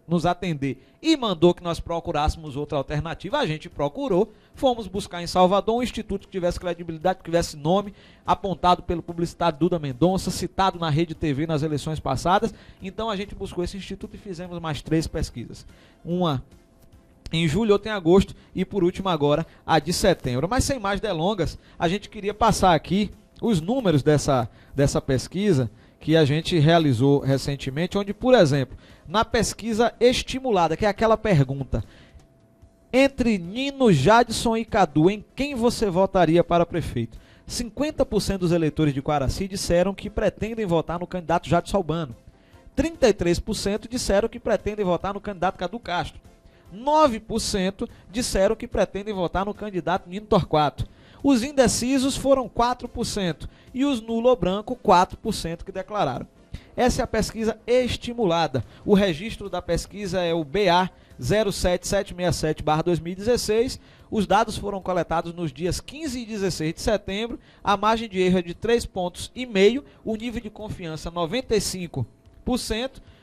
nos atender e mandou que nós procurássemos outra alternativa. A gente procurou, fomos buscar em Salvador um instituto que tivesse credibilidade, que tivesse nome, apontado pelo publicitário Duda Mendonça, citado na Rede TV nas eleições passadas. Então a gente buscou esse instituto e fizemos mais 3 pesquisas. Uma em julho, outra em agosto e por último agora a de setembro. Mas sem mais delongas, a gente queria passar aqui os números dessa pesquisa que a gente realizou recentemente, onde, por exemplo, na pesquisa estimulada, que é aquela pergunta, entre Nino, Jadson e Cadu, em quem você votaria para prefeito? 50% dos eleitores de Quaraci disseram que pretendem votar no candidato Jadson Albano. 33% disseram que pretendem votar no candidato Cadu Castro. 9% disseram que pretendem votar no candidato Nino Torquato. Os indecisos foram 4% e os nulo ou branco 4% que declararam. Essa é a pesquisa estimulada. O registro da pesquisa é o BA 07767/2016. Os dados foram coletados nos dias 15 e 16 de setembro. A margem de erro é de 3,5 pontos. O nível de confiança 95%.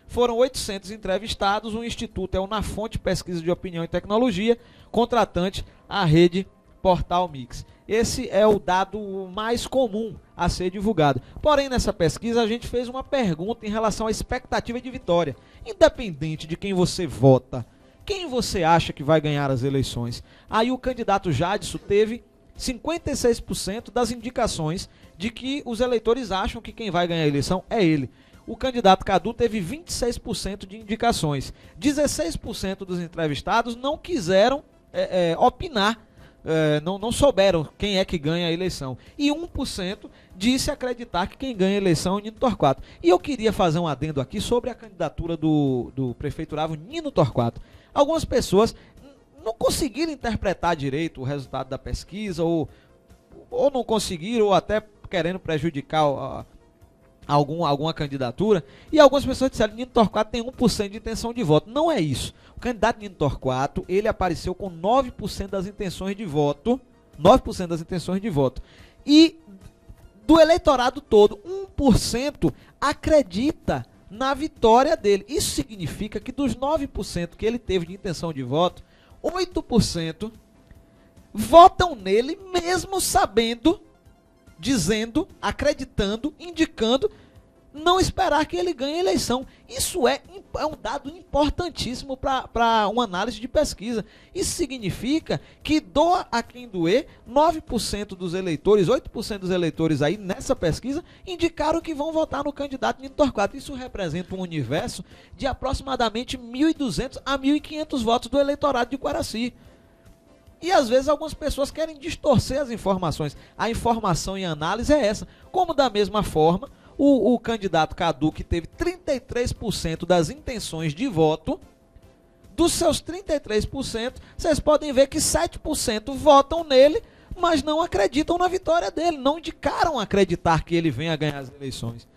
Foram 800 entrevistados. O instituto é o Na Fonte Pesquisa de Opinião e Tecnologia. Contratante, a Rede Portal Mix. Esse é o dado mais comum a ser divulgado. Porém, nessa pesquisa, a gente fez uma pergunta em relação à expectativa de vitória. Independente de quem você vota, quem você acha que vai ganhar as eleições? Aí o candidato Jadson teve 56% das indicações de que os eleitores acham que quem vai ganhar a eleição é ele. O candidato Cadu teve 26% de indicações. 16% dos entrevistados não quiseram opinar. Não souberam quem é que ganha a eleição. E 1% disse acreditar que quem ganha a eleição é o Nino Torquato. E eu queria fazer um adendo aqui sobre a candidatura do prefeiturado Nino Torquato. Algumas pessoas não conseguiram interpretar direito o resultado da pesquisa, ou não conseguiram, ou até querendo prejudicar alguma candidatura, e algumas pessoas disseram que Nino Torquato tem 1% de intenção de voto. Não é isso. O candidato Nino Torquato, ele apareceu com 9% das intenções de voto, 9% das intenções de voto. E do eleitorado todo, 1% acredita na vitória dele. Isso significa que dos 9% que ele teve de intenção de voto, 8% votam nele mesmo sabendo, dizendo, acreditando, indicando, não esperar que ele ganhe a eleição. Isso é um dado importantíssimo para uma análise de pesquisa. Isso significa que, doa a quem doer, 9% dos eleitores, 8% dos eleitores aí nessa pesquisa indicaram que vão votar no candidato Nino Torquato. Isso representa um universo de aproximadamente 1.200 a 1.500 votos do eleitorado de Quaraci. E às vezes algumas pessoas querem distorcer as informações. A informação em análise é essa. Como da mesma forma, o candidato Cadu, que teve 33% das intenções de voto, Dos seus 33%, vocês podem ver que 7% votam nele, mas não acreditam na vitória dele, não indicaram acreditar que ele venha a ganhar as eleições.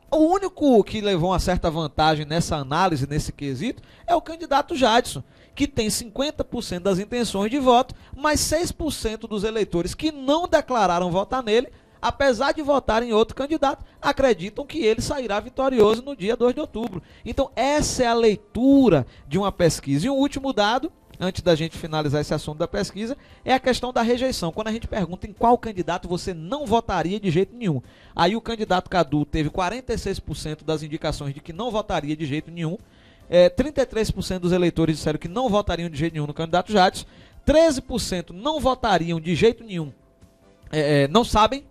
O único que levou uma certa vantagem nessa análise, nesse quesito, é o candidato Jadson, que tem 50% das intenções de voto, mas 6% dos eleitores que não declararam votar nele, apesar de votar em outro candidato, acreditam que ele sairá vitorioso no dia 2 de outubro. Então essa é a leitura de uma pesquisa. E um último dado, antes da gente finalizar esse assunto da pesquisa, é a questão da rejeição. Quando a gente pergunta em qual candidato você não votaria de jeito nenhum, aí o candidato Cadu teve 46% das indicações de que não votaria de jeito nenhum, 33% dos eleitores disseram que não votariam de jeito nenhum no candidato Jadson, 13% não votariam de jeito nenhum, não sabem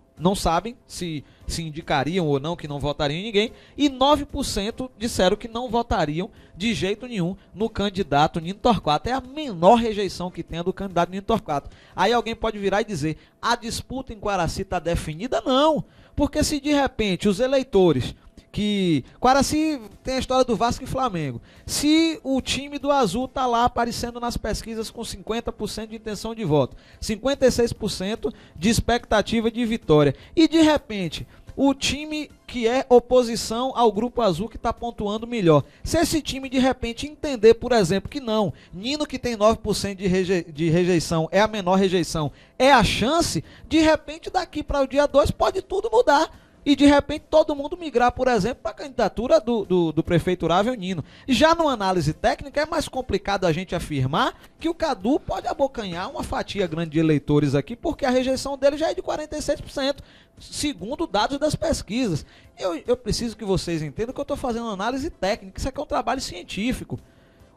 se indicariam ou não, que não votariam em ninguém, e 9% disseram que não votariam de jeito nenhum no candidato Nino Torquato. É a menor rejeição que tem a do candidato Nino Torquato. Aí alguém pode virar e dizer, a disputa em Quaraci está definida? Não, porque se de repente os eleitores que... Quaraci tem a história do Vasco e Flamengo. Se o time do Azul tá lá aparecendo nas pesquisas com 50% de intenção de voto, 56% de expectativa de vitória, e de repente o time que é oposição ao Grupo Azul que está pontuando melhor, se esse time de repente entender, por exemplo, que não, Nino, que tem 9% de rejeição, é a menor rejeição, é a chance, de repente daqui para o dia 2 pode tudo mudar. E de repente todo mundo migrar, por exemplo, para a candidatura do prefeiturável Nino. Já numa análise técnica é mais complicado a gente afirmar que o Cadu pode abocanhar uma fatia grande de eleitores aqui, porque a rejeição dele já é de 46%, segundo dados das pesquisas. Eu preciso que vocês entendam que eu estou fazendo uma análise técnica, isso aqui é um trabalho científico.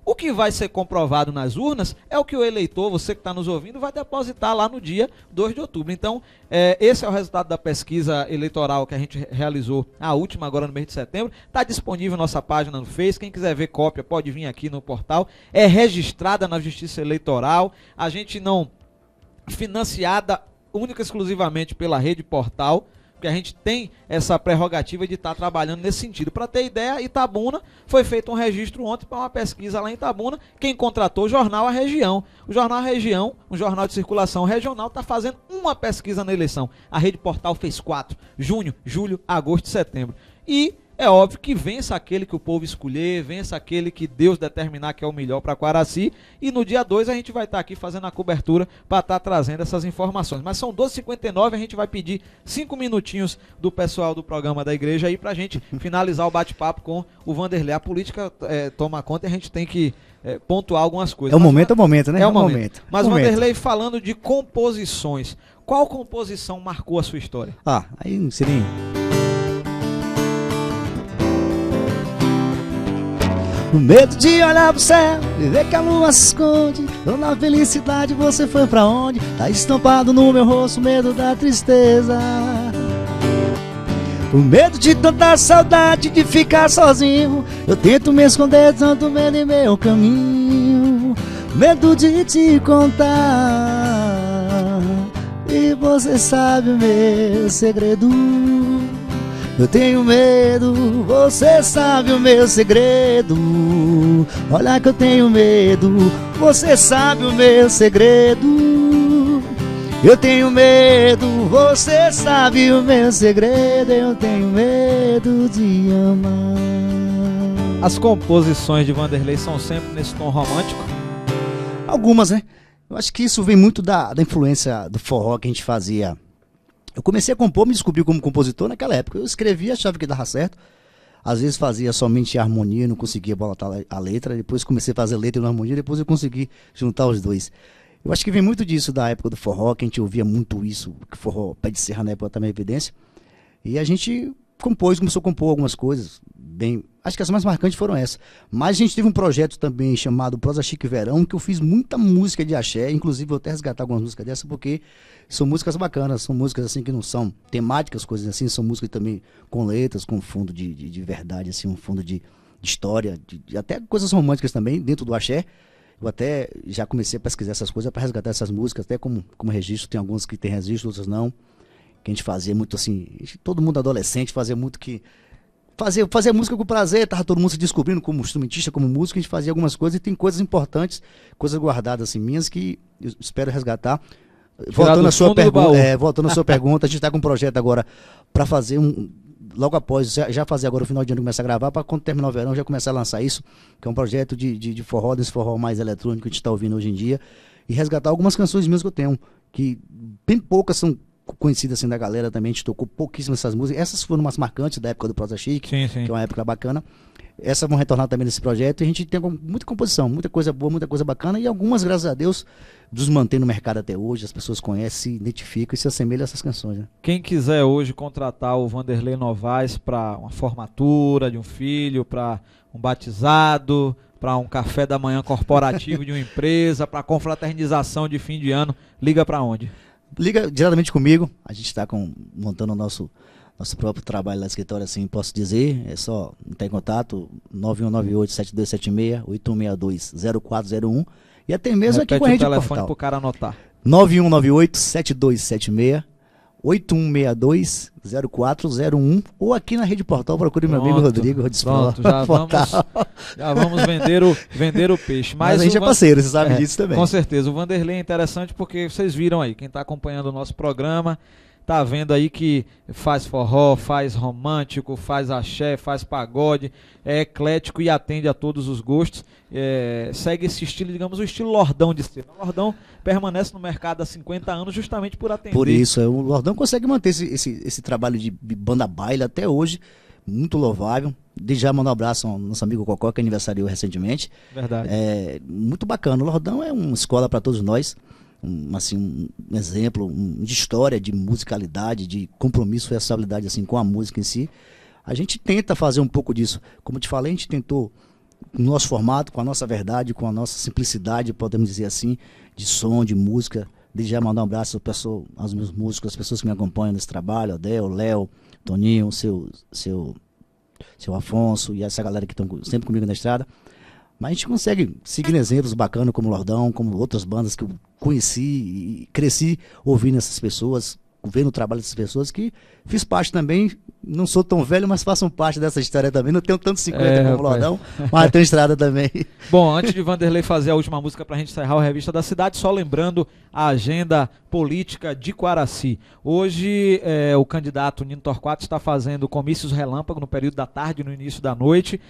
O que vai ser comprovado nas urnas é o que o eleitor, você que está nos ouvindo, vai depositar lá no dia 2 de outubro. Então, esse é o resultado da pesquisa eleitoral que a gente realizou, a última agora no mês de setembro. Está disponível na nossa página no Face. Quem quiser ver cópia pode vir aqui no portal. É registrada na Justiça Eleitoral. A gente não financiada única e exclusivamente pela Rede Portal, que a gente tem essa prerrogativa de estar trabalhando nesse sentido. Para ter ideia, Itabuna foi feito um registro ontem para uma pesquisa lá em Itabuna. Quem contratou o jornal A Região. O jornal A Região, um jornal de circulação regional, está fazendo uma pesquisa na eleição. A Rede Portal fez 4. Junho, julho, agosto e setembro. E é óbvio que vença aquele que o povo escolher, vença aquele que Deus determinar que é o melhor para Quaraci. E no dia 2 a gente vai estar aqui fazendo a cobertura para estar trazendo essas informações. Mas são 12h59, a gente vai pedir 5 minutinhos do pessoal do programa da igreja aí para a gente finalizar o bate-papo com o Vanderlei. A política toma conta e a gente tem que pontuar algumas coisas. É o momento, né? É o momento. Mas Vanderlei, falando de composições, qual composição marcou a sua história? Aí não sei nem... O medo de olhar pro céu e ver que a lua se esconde. Dona felicidade, você foi pra onde? Tá estampado no meu rosto o medo da tristeza. O medo de tanta saudade de ficar sozinho. Eu tento me esconder tanto medo em meu caminho. Medo de te contar e você sabe o meu segredo. Eu tenho medo, você sabe o meu segredo. Olha que eu tenho medo, você sabe o meu segredo. Eu tenho medo, você sabe o meu segredo. Eu tenho medo de amar. As composições de Vanderlei são sempre nesse tom romântico? Algumas, né? Eu acho que isso vem muito da influência do forró que a gente fazia. Eu comecei a compor, me descobri como compositor naquela época. Eu escrevia, achava que dava certo. Às vezes fazia somente a harmonia, não conseguia botar a letra. Depois comecei a fazer letra e harmonia, depois eu consegui juntar os dois. Eu acho que vem muito disso da época do forró, que a gente ouvia muito isso, que forró Pé de Serra na época também é evidência. E a gente começou a compor algumas coisas, bem... Acho que as mais marcantes foram essas. Mas a gente teve um projeto também chamado Prosa Chique Verão, que eu fiz muita música de axé, inclusive vou até resgatar algumas músicas dessas, porque são músicas bacanas, são músicas assim que não são temáticas, coisas assim, são músicas também com letras, com fundo de verdade, assim, um fundo de história, de até coisas românticas também, dentro do axé. Eu até já comecei a pesquisar essas coisas para resgatar essas músicas, até como registro, tem algumas que tem registro, outras não, que a gente fazia muito assim, todo mundo adolescente fazia muito que... Fazer música com prazer, tava todo mundo se descobrindo como instrumentista, como músico, a gente fazia algumas coisas e tem coisas importantes, coisas guardadas assim, minhas que eu espero resgatar. Voltando à sua pergunta, a gente está com um projeto agora para fazer logo após, já fazer agora o final de ano, começar a gravar, para quando terminar o verão já começar a lançar isso, que é um projeto de forró, desse forró mais eletrônico que a gente está ouvindo hoje em dia, e resgatar algumas canções minhas que eu tenho, que bem poucas são conhecidas assim da galera também, a gente tocou pouquíssimas essas músicas, essas foram umas marcantes da época do Prosa Chique, que é uma época bacana, essas vão retornar também nesse projeto, e a gente tem muita composição, muita coisa boa, muita coisa bacana, e algumas, graças a Deus, nos mantém no mercado até hoje, as pessoas conhecem, se identificam e se assemelham a essas canções, né? Quem quiser hoje contratar o Vanderlei Novaes para uma formatura de um filho, para um batizado, para um café da manhã corporativo de uma empresa, para confraternização de fim de ano, liga para onde? Liga diretamente comigo, a gente está montando o nosso próprio trabalho lá no escritório, assim, posso dizer, é só entrar em contato, 9198-7276, 8162-0401, e até mesmo repete aqui com a Rede Portal. O telefone Portal. pro cara anotar. 9198-7276, 8162-0401, ou aqui na Rede Portal, procure meu amigo Rodrigo Rodespro. Pronto, já vamos vender o peixe. Mas a gente é parceiro, você sabe disso também. Com certeza, o Vanderlei é interessante porque vocês viram aí, quem está acompanhando o nosso programa, tá vendo aí que faz forró, faz romântico, faz axé, faz pagode, é eclético e atende a todos os gostos, segue esse estilo, digamos, o estilo Lordão de ser. O Lordão permanece no mercado há 50 anos justamente por atender. Por isso, o Lordão consegue manter esse trabalho de banda baile até hoje, muito louvável. Desde já mandar um abraço ao nosso amigo Cocó, que aniversariou recentemente. Verdade. Muito bacana. O Lordão é uma escola para todos nós. Um exemplo de história, de musicalidade, de compromisso e responsabilidade assim, com a música em si. A gente tenta fazer um pouco disso. Como eu te falei, a gente tentou, no nosso formato, com a nossa verdade, com a nossa simplicidade, podemos dizer assim, de som, de música. Desde já mandar um abraço aos meus músicos, às pessoas que me acompanham nesse trabalho, Adel, Léo, Toninho, seu Afonso e essa galera que estão sempre comigo na estrada. Mas a gente consegue seguir exemplos bacanas como Lordão, como outras bandas que eu conheci e cresci ouvindo essas pessoas, vendo o trabalho dessas pessoas, que fiz parte também, não sou tão velho, mas faço parte dessa história também, não tenho tanto 50 como o Lordão, mas tenho estrada também. Bom, antes de Vanderlei fazer a última música pra gente encerrar a Revista da Cidade, só lembrando a agenda política de Quaraci. Hoje o candidato Nino Torquato está fazendo comícios relâmpago no período da tarde e no início da noite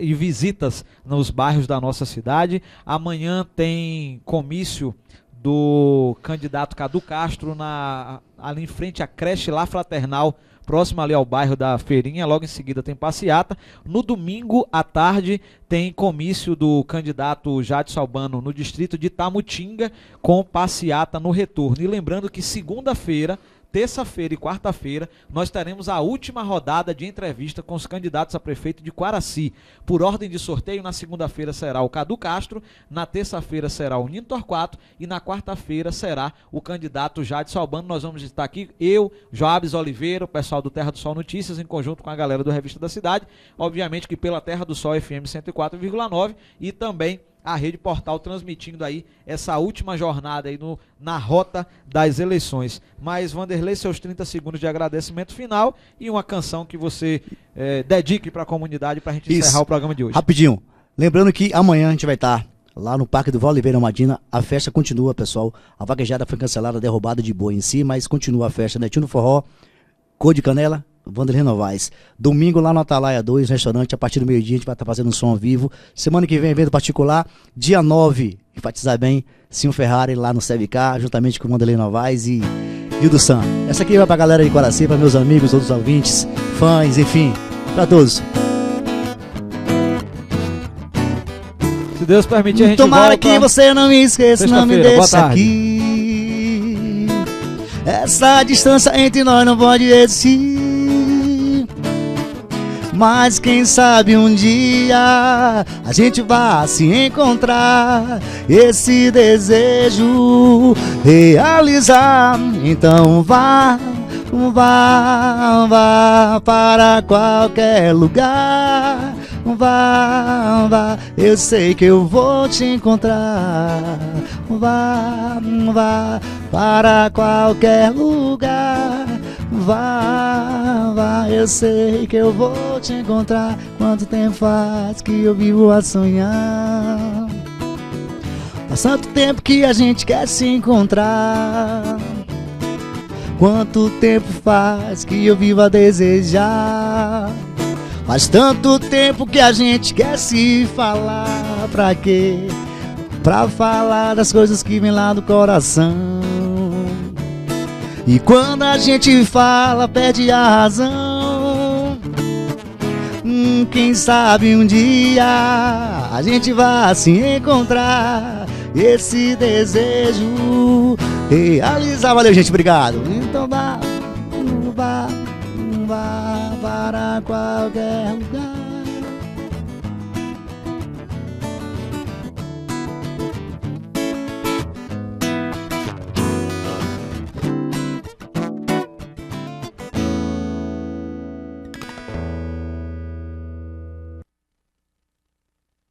e visitas nos bairros da nossa cidade. Amanhã tem comício do candidato Cadu Castro ali em frente à creche La Fraternal, próximo ali ao bairro da Feirinha. Logo em seguida tem passeata. No domingo à tarde tem comício do candidato Jadson Albano no distrito de Tamutinga, com passeata no retorno. E lembrando que segunda-feira, terça-feira e quarta-feira nós teremos a última rodada de entrevista com os candidatos a prefeito de Quaraci. Por ordem de sorteio, na segunda-feira será o Cadu Castro, na terça-feira será o Nino Torquato e na quarta-feira será o candidato Jadson Albano. Nós vamos estar aqui, eu, Joabes Oliveira, o pessoal do Terra do Sol Notícias, em conjunto com a galera do Revista da Cidade, obviamente que pela Terra do Sol FM 104,9 e também a Rede Portal transmitindo aí essa última jornada aí na rota das eleições. Mas, Vanderlei, seus 30 segundos de agradecimento final e uma canção que você dedique para a comunidade para a gente encerrar o programa de hoje. Rapidinho, lembrando que amanhã a gente vai estar lá no Parque do Val Oliveira Madina. A festa continua, pessoal. A vaquejada foi cancelada, derrubada de boi em si, mas continua a festa, Netinho do Forró, Cor de Canela, Vanderlei Novaes. Domingo lá no Atalaia 2, restaurante, a partir do meio-dia a gente vai estar fazendo um som ao vivo. Semana que vem, evento particular. Dia 9, enfatizar bem, Sinho Ferrari lá no CVK, juntamente com o Vanderlei Novaes e o do Sam. Essa aqui vai pra galera de Quaraci, para meus amigos, outros ouvintes, fãs, enfim, pra todos. Se Deus permitir, a gente Tomara volta. que você não me esqueça, não me deixe aqui. Essa distância entre nós não pode existir. Mas quem sabe um dia a gente vai se encontrar, esse desejo realizar. Então vá para qualquer lugar. Vá, eu sei que eu vou te encontrar. Vá para qualquer lugar. Vá, eu sei que eu vou te encontrar. Quanto tempo faz que eu vivo a sonhar? Faz tanto tempo que a gente quer se encontrar. Quanto tempo faz que eu vivo a desejar? Faz tanto tempo que a gente quer se falar. Pra quê? Pra falar das coisas que vem lá do coração. E quando a gente fala, perde a razão. Quem sabe um dia a gente vai se encontrar. Esse desejo realizar. Valeu, gente, obrigado. Então vá para qualquer lugar.